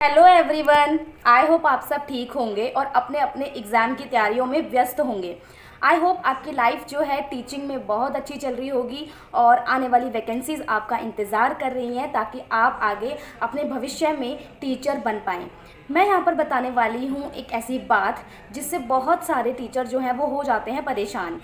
Hello everyone. I hope आप सब ठीक होंगे और अपने अपने एग्ज़ाम की तैयारियों में व्यस्त होंगे। आई होप आपकी लाइफ जो है टीचिंग में बहुत अच्छी चल रही होगी और आने वाली वैकेंसीज़ आपका इंतज़ार कर रही हैं ताकि आप आगे अपने भविष्य में टीचर बन पाएँ। मैं यहाँ पर बताने वाली हूँ एक ऐसी बात जिससे बहुत सारे टीचर जो हैं वो हो जाते हैं परेशान।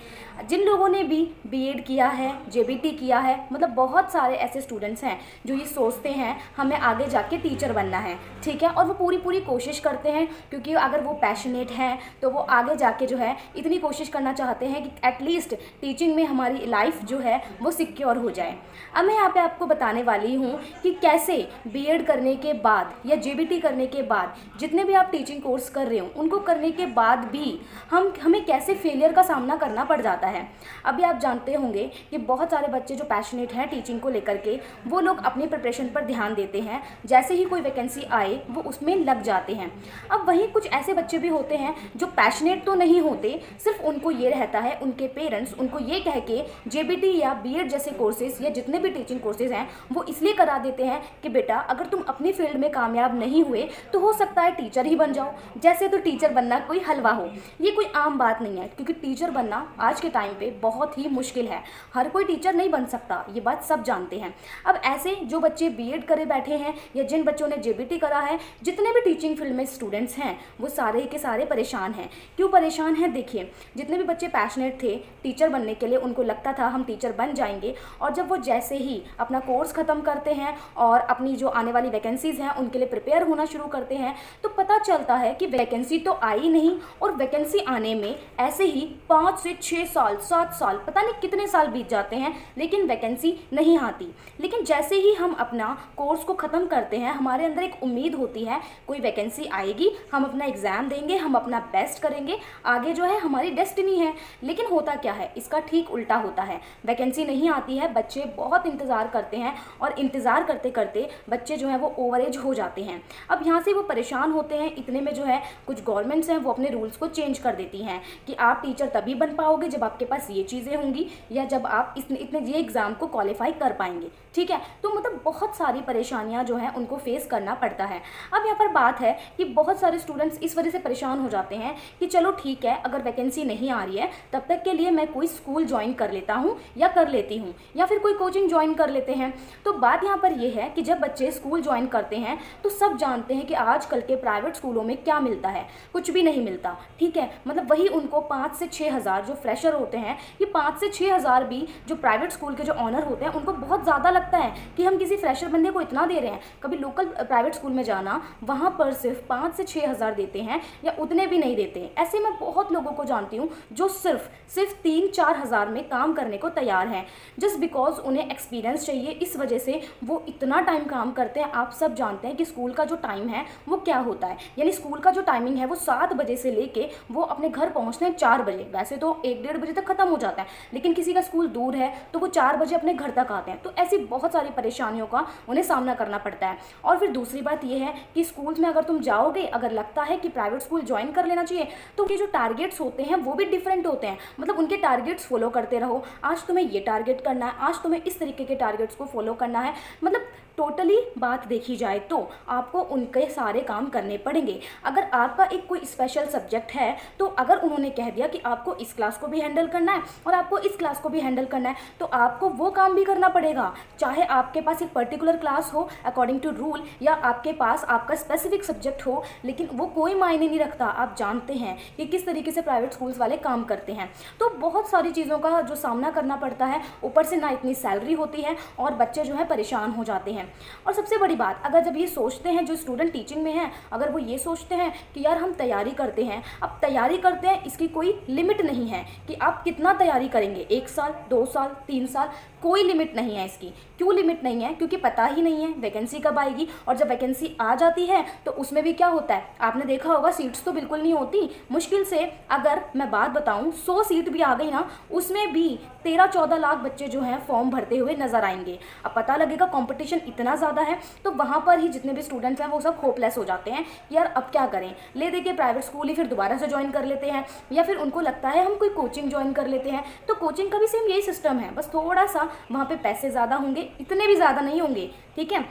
जिन लोगों ने भी बीएड किया है, जेबीटी किया है, मतलब बहुत सारे ऐसे स्टूडेंट्स हैं जो ये सोचते हैं हमें आगे जाके टीचर बनना है, ठीक है, और वो पूरी पूरी कोशिश करते हैं क्योंकि अगर वो पैशनेट हैं तो वो आगे जाके जो है इतनी कोशिश करना चाहते हैं कि एटलीस्ट टीचिंग में हमारी लाइफ जो है वो सिक्योर हो जाए। अब मैं यहाँ पे आपको बताने वाली हूँ कि कैसे बीएड करने के बाद या जेबीटी करने के बाद जितने भी आप टीचिंग कोर्स कर रहे हो उनको करने के बाद भी हमें कैसे फेलियर का सामना करना पड़ जाता है। अभी आप जानते होंगे कि बहुत सारे बच्चे जो पैशनेट हैं टीचिंग को लेकर के वो लोग अपनी प्रिपरेशन पर ध्यान देते हैं, जैसे ही कोई वैकेंसी आए वो उसमें लग जाते हैं। अब वहीं कुछ ऐसे बच्चे भी होते हैं जो पैशनेट तो नहीं होते, सिर्फ उनको ये रहता है, उनके पेरेंट्स उनको ये कह के जेबीटी या बीएड जैसे कोर्सेज या जितने भी टीचिंग कोर्सेज हैं वो इसलिए करा देते हैं कि बेटा अगर तुम अपनी फील्ड में कामयाब नहीं हुए तो हो सकता है टीचर ही बन जाओ, जैसे तो टीचर बनना कोई हलवा हो। ये कोई आम बात नहीं है क्योंकि टीचर बनना आज के टाइम पे बहुत ही मुश्किल है, हर कोई टीचर नहीं बन सकता, ये बात सब जानते हैं। अब ऐसे जो बच्चे बीएड करे बैठे हैं या जिन बच्चों ने जेबीटी करा है, जितने भी टीचिंग फील्ड में स्टूडेंट्स हैं वो सारे के सारे परेशान हैं। क्यों परेशान हैं? देखिए, जितने भी बच्चे पैशनेट थे टीचर बनने के लिए, उनको लगता था हम टीचर बन जाएंगे, और जब वो जैसे ही अपना कोर्स ख़त्म करते हैं और अपनी जो आने वाली वैकेंसीज़ हैं उनके लिए प्रिपेयर होना शुरू करते हैं तो पता चलता है कि वैकेंसी तो आई नहीं, और वैकेंसी आने में ऐसे ही 5 से 6 साल 7 साल पता नहीं कितने साल बीत जाते हैं लेकिन वैकेंसी नहीं आती। लेकिन जैसे ही हम अपना कोर्स को ख़त्म करते हैं हमारे अंदर एक उम्मीद होती है कोई वैकेंसी आएगी, हम अपना एग्ज़ाम देंगे, हम अपना बेस्ट करेंगे, आगे जो है हमारी डेस्टिनी है। लेकिन होता क्या है, इसका ठीक उल्टा होता है। वैकेंसी नहीं आती है, बच्चे बहुत इंतज़ार करते हैं और इंतज़ार करते करते बच्चे जो हैं वो ओवरेज हो जाते हैं। अब यहाँ से वो परेशान होते हैं, इतने में जो है कुछ गवर्नमेंट्स हैं वो अपने रूल्स को चेंज कर देती हैं कि आप टीचर तभी बन पाओगे जब आपके पास ये चीज़ें होंगी या जब आप इतने ये एग्ज़ाम को क्वालिफाई कर पाएंगे, ठीक है। तो मतलब बहुत सारी परेशानियां जो हैं उनको फेस करना पड़ता है। अब यहाँ पर बात है कि बहुत सारे स्टूडेंट्स इस वजह से परेशान हो जाते हैं कि चलो ठीक है, अगर वैकेंसी नहीं आ रही है तब तक के लिए मैं कोई स्कूल ज्वाइन कर लेता हूँ या कर लेती हूँ या फिर कोई कोचिंग ज्वाइन कर लेते हैं। तो बात यहाँ पर यह है कि जब बच्चे स्कूल ज्वाइन करते हैं तो सब जानते हैं कि आजकल के प्राइवेट स्कूलों में क्या मिलता है, कुछ भी नहीं मिलता, ठीक है। मतलब वही उनको 5 से 6 हज़ार जो फ्रेशर होते हैं, ये 5 से 6 हज़ार भी जो प्राइवेट स्कूल के जो ऑनर होते हैं उनको बहुत ज़्यादा लगता है कि हम किसी फ्रेशर बंदे को इतना दे रहे हैं। कभी लोकल प्राइवेट स्कूल में जाना, वहाँ पर सिर्फ 5 से 6 हज़ार देते हैं या उतने भी नहीं देते हैं। ऐसे मैं बहुत लोगों को जानती हूँ जो सिर्फ 3-4 हज़ार में काम करने को तैयार हैं, जस्ट बिकॉज उन्हें एक्सपीरियंस चाहिए। इस वजह से वो इतना टाइम काम करते हैं। आप सब जानते हैं कि स्कूल का जो टाइम है वो क्या होता है, यानी स्कूल का जो टाइमिंग है वो 7 बजे से लेके वो अपने घर पहुँचते हैं 4 बजे। वैसे तो 1-1:30 बजे तक ख़त्म हो जाता है, लेकिन किसी का स्कूल दूर है तो वो 4 बजे अपने घर तक आते हैं। तो ऐसी बहुत सारी परेशानियों का उन्हें सामना करना पड़ता है। और फिर दूसरी बात यह है कि स्कूल्स में अगर तुम जाओगे, अगर लगता है कि प्राइवेट स्कूल ज्वाइन कर लेना चाहिए, तो उनके जो टारगेट्स होते हैं वो भी डिफरेंट होते हैं। मतलब उनके टारगेट्स फॉलो करते रहो, आज तुम्हें ये टारगेट करना है, आज तुम्हें इस तरीके के टारगेट्स को फॉलो करना है। मतलब टोटली बात देखी जाए तो आपको उनके सारे काम करने पड़ेंगे। अगर आपका एक कोई स्पेशल सब्जेक्ट है तो अगर उन्होंने कह दिया कि आपको इस क्लास को भी हैंडल करना है और आपको इस क्लास को भी हैंडल करना है तो आपको वो काम भी करना पड़ेगा, चाहे आपके पास एक पर्टिकुलर क्लास हो अकॉर्डिंग टू रूल या आपके पास आपका स्पेसिफिक सब्जेक्ट हो, लेकिन वो कोई मायने नहीं रखता। आप जानते हैं कि किस तरीके से प्राइवेट स्कूल्स वाले काम करते हैं। तो बहुत सारी चीज़ों का जो सामना करना पड़ता है, ऊपर से ना इतनी सैलरी होती है और बच्चे जो है परेशान हो जाते हैं। और सबसे बड़ी बात, अगर जब ये सोचते हैं जो स्टूडेंट टीचिंग में हैं, अगर वो ये सोचते हैं कि यार हम तैयारी करते हैं, अब तैयारी करते हैं इसकी कोई लिमिट नहीं है कि आप कितना तैयारी करेंगे, 1 साल 2 साल 3 साल, कोई लिमिट नहीं है इसकी। क्यों लिमिट नहीं है? क्योंकि पता ही नहीं है वैकेंसी कब आएगी, और जब वैकेंसी आ जाती है तो उसमें भी क्या होता है, आपने देखा होगा सीट्स तो बिल्कुल नहीं होती। मुश्किल से अगर मैं बात बताऊं 100 सीट भी आ गई ना, उसमें भी 13-14 लाख बच्चे जो हैं फॉर्म भरते हुए नजर आएंगे। अब पता लगेगा कंपटीशन इतना ज़्यादा है, तो वहाँ पर ही जितने भी स्टूडेंट्स हैं वो सब होपलेस हो जाते हैं, यार अब क्या करें, ले दे के प्राइवेट स्कूल ही फिर दोबारा से ज्वाइन कर लेते हैं, या फिर उनको लगता है हम कोई कोचिंग ज्वाइन कर लेते हैं। तो कोचिंग का भी सेम यही सिस्टम है, बस थोड़ा सा वहाँ पे पैसे ज़्यादा होंगे, इतने भी ज़्यादा नहीं होंगे, ठीक है।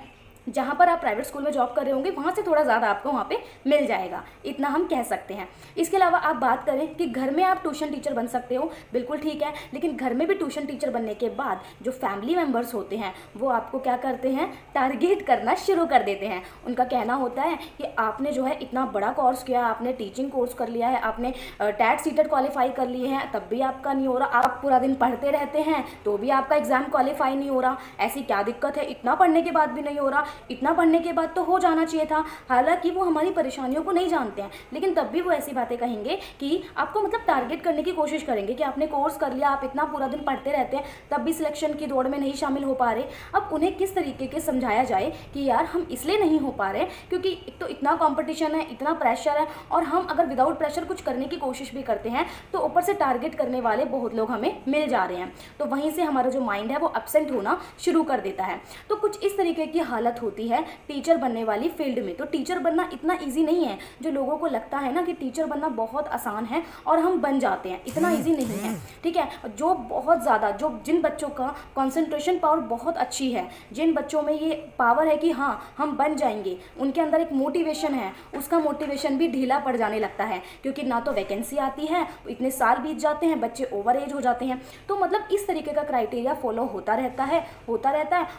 जहाँ पर आप प्राइवेट स्कूल में जॉब कर रहे होंगे वहाँ से थोड़ा ज़्यादा आपको वहाँ पे मिल जाएगा, इतना हम कह सकते हैं। इसके अलावा आप बात करें कि घर में आप ट्यूशन टीचर बन सकते हो, बिल्कुल ठीक है, लेकिन घर में भी ट्यूशन टीचर बनने के बाद जो फैमिली मेम्बर्स होते हैं वो आपको क्या करते हैं, टारगेट करना शुरू कर देते हैं। उनका कहना होता है कि आपने जो है इतना बड़ा कोर्स किया, आपने टीचिंग कोर्स कर लिया है, आपने टैट सीटेट क्वालिफाई कर लिए हैं, तब भी आपका नहीं हो रहा, आप पूरा दिन पढ़ते रहते हैं तो भी आपका एग्जाम क्वालिफाई नहीं हो रहा, ऐसी क्या दिक्कत है, इतना पढ़ने के बाद भी नहीं हो रहा, इतना पढ़ने के बाद तो हो जाना चाहिए था। हालांकि वो हमारी परेशानियों को नहीं जानते हैं, लेकिन तब भी वो ऐसी बातें कहेंगे कि आपको मतलब टारगेट करने की कोशिश करेंगे कि आपने कोर्स कर लिया, आप इतना पूरा दिन पढ़ते रहते हैं, तब भी सिलेक्शन की दौड़ में नहीं शामिल हो पा रहे। अब उन्हें किस तरीके के समझाया जाए कि यार हम इसलिए नहीं हो पा रहे क्योंकि एक तो इतना कॉम्पिटिशन है, इतना प्रेशर है, और हम अगर विदाउट प्रेशर कुछ करने की कोशिश भी करते हैं तो ऊपर से टारगेट करने वाले बहुत लोग हमें मिल जा रहे हैं, तो वहीं से हमारा जो माइंड है वो अपसेंट होना शुरू कर देता है। तो कुछ इस तरीके की हालत होती है टीचर बनने वाली फील्ड में। तो टीचर बनना इतना ईजी नहीं है, जो लोगों को लगता है ना कि टीचर बनना बहुत आसान है और हम बन जाते हैं, इतना ईजी नहीं है, ठीक है। जो बहुत ज़्यादा जिन बच्चों का कॉन्सेंट्रेशन पावर बहुत अच्छी है, जिन बच्चों में ये पावर है कि हाँ हम बन जाएंगे, उनके अंदर एक मोटिवेशन है, उसका मोटिवेशन भी ढीला पड़ जाने लगता है क्योंकि ना तो वैकेंसी आती है, इतने साल बीत जाते हैं, बच्चे ओवर एज हो जाते हैं। तो मतलब इस तरीके का क्राइटेरिया फॉलो होता रहता है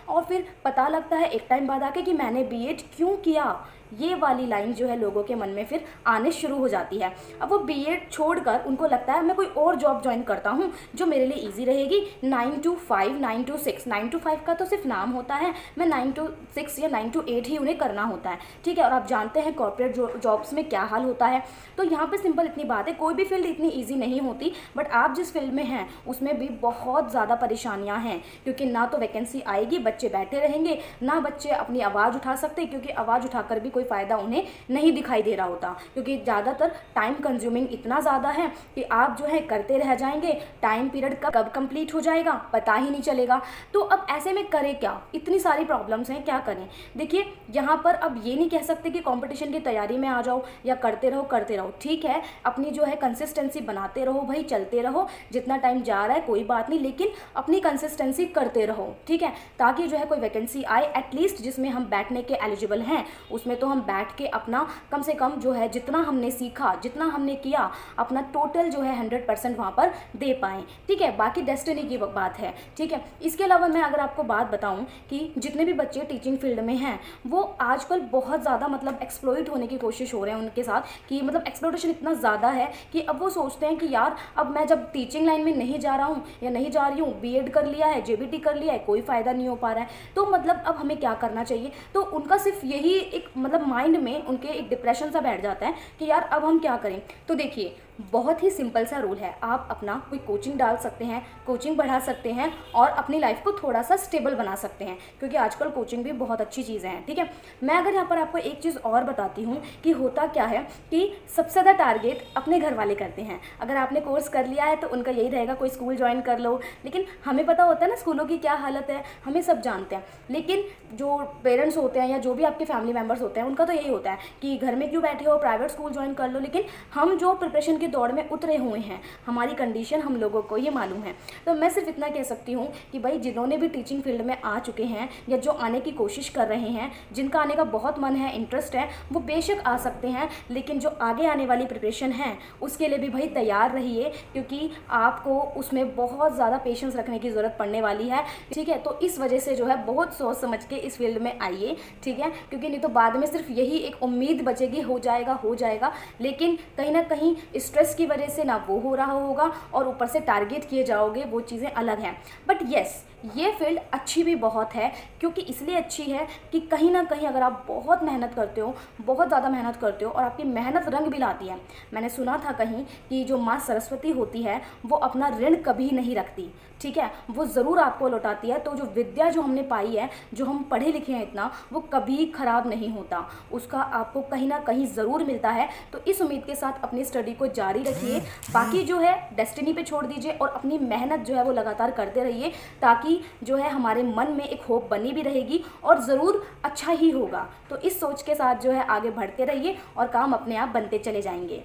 और फिर पता लगता है एक टाइम बाद आके कि मैंने बीएड क्यों किया, ये वाली लाइन जो है लोगों के मन में फिर आने शुरू हो जाती है। अब वो बीएड छोड़कर उनको लगता है मैं कोई और जॉब ज्वाइन करता हूँ जो मेरे लिए इजी रहेगी, 9 to 5, 9 to 6, 9 to 5 का तो सिर्फ नाम होता है, मैं 9 to 6 या 9 to 8 ही उन्हें करना होता है, ठीक है। और आप जानते हैं कॉर्पोरेट जॉब्स में क्या हाल होता है। तो यहाँ पर सिंपल इतनी बात है, कोई भी फील्ड इतनी ईजी नहीं होती, बट आप जिस फील्ड में हैं उसमें भी बहुत ज़्यादा परेशानियाँ हैं क्योंकि ना तो वैकेंसी आएगी, बच्चे बैठे रहेंगे, ना बच्चे अपनी आवाज़ उठा सकते क्योंकि आवाज़ उठाकर भी कोई फ़ायदा उन्हें नहीं दिखाई दे रहा होता, क्योंकि ज़्यादातर टाइम कंज्यूमिंग इतना ज़्यादा है कि आप जो है करते रह जाएंगे, टाइम पीरियड कब कंप्लीट हो जाएगा पता ही नहीं चलेगा। तो अब ऐसे में करें क्या, इतनी सारी प्रॉब्लम्स हैं, क्या करें। देखिए यहाँ पर अब ये नहीं कह सकते कि कंपटीशन की तैयारी में आ जाओ या करते रहो, ठीक है, अपनी जो है कंसिस्टेंसी बनाते रहो भाई, चलते रहो, जितना टाइम जा रहा है कोई बात नहीं, लेकिन अपनी कंसिस्टेंसी करते रहो, ठीक है, ताकि जो है कोई वैकेंसी आए एटलीस्ट जिसमें हम बैठने के एलिजिबल हैं, उसमें तो हम बैठ के अपना कम से कम जो है जितना हमने सीखा, जितना हमने किया, अपना टोटल जो है 100% वहाँ पर दे पाएँ, ठीक है। बाकी डेस्टिनी की बात है, ठीक है। इसके अलावा मैं अगर आपको बात बताऊँ कि जितने भी बच्चे टीचिंग फील्ड में हैं वो आजकल बहुत ज़्यादा मतलब एक्सप्लॉइट होने की कोशिश हो रहे हैं उनके साथ, कि मतलब एक्सप्लॉइटेशन इतना ज़्यादा है कि अब वो सोचते हैं कि यार अब मैं जब टीचिंग लाइन में नहीं जा रहा हूँ या नहीं जा रही हूँ, बीएड कर लिया है, जेबीटी कर लिया है, कोई फ़ायदा नहीं हो पा रहा है, तो मतलब अब हमें क्या करना चाहिए। तो उनका सिर्फ यही एक मतलब माइंड में उनके एक डिप्रेशन सा बैठ जाता है कि यार अब हम क्या करें। तो देखिए बहुत ही सिंपल सा रूल है, आप अपना कोई कोचिंग डाल सकते हैं, कोचिंग बढ़ा सकते हैं और अपनी लाइफ को थोड़ा सा स्टेबल बना सकते हैं, क्योंकि आजकल कोचिंग भी बहुत अच्छी चीज़ें हैं, ठीक है। मैं अगर यहाँ पर आपको एक चीज़ और बताती हूँ कि होता क्या है कि सबसे ज़्यादा टारगेट अपने घर वाले करते हैं। अगर आपने कोर्स कर लिया है तो उनका यही रहेगा कोई स्कूल ज्वाइन कर लो, लेकिन हमें पता होता है ना स्कूलों की क्या हालत है, हमें सब जानते हैं, लेकिन जो पेरेंट्स होते हैं या जो भी आपके फैमिली मेम्बर्स होते हैं उनका तो यही होता है कि घर में क्यों बैठे हो, प्राइवेट स्कूल ज्वाइन कर लो। लेकिन हम जो प्रिपरेशन की दौड़ में उतरे हुए हैं, हमारी कंडीशन हम लोगों को ये मालूम है। तो मैं सिर्फ इतना कह सकती हूँ कि भाई जिन्होंने भी टीचिंग फील्ड में आ चुके हैं या जो आने की कोशिश कर रहे हैं, जिनका आने का बहुत मन है, इंटरेस्ट है, वो बेशक आ सकते हैं, लेकिन जो आगे आने वाली प्रिपरेशन है उसके लिए भी भाई तैयार रहिए, क्योंकि आपको उसमें बहुत ज़्यादा पेशेंस रखने की ज़रूरत पड़ने वाली है, ठीक है। तो इस वजह से जो है बहुत सोच समझ के इस फील्ड में आइए, ठीक है, क्योंकि नहीं तो बाद में सिर्फ यही एक उम्मीद बचेगी हो जाएगा, लेकिन कहीं ना कहीं स्ट्रेस की वजह से ना वो हो रहा होगा और ऊपर से टारगेट किए जाओगे, वो चीज़ें अलग हैं। बट येस, ये फील्ड अच्छी भी बहुत है, क्योंकि इसलिए अच्छी है कि कहीं ना कहीं अगर आप बहुत मेहनत करते हो, बहुत ज़्यादा मेहनत करते हो और आपकी मेहनत रंग भी लाती है। मैंने सुना था कहीं कि जो माँ सरस्वती होती है वो अपना ऋण कभी नहीं रखती, ठीक है, वो ज़रूर आपको लौटाती है। तो जो विद्या जो हमने पाई है, जो हम पढ़े लिखे हैं इतना, वो कभी ख़राब नहीं होता, उसका आपको कहीं ना कहीं ज़रूर मिलता है। तो इस उम्मीद के साथ अपनी स्टडी को जारी रखिए, बाकी जो है डेस्टिनी पे छोड़ दीजिए और अपनी मेहनत जो है वो लगातार करते रहिए, ताकि जो है हमारे मन में एक होप बनी भी रहेगी और ज़रूर अच्छा ही होगा। तो इस सोच के साथ जो है आगे बढ़ते रहिए और काम अपने आप बनते चले जाएंगे।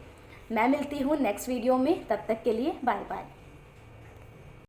मैं मिलती हूँ नेक्स्ट वीडियो में, तब तक के लिए बाय बाय।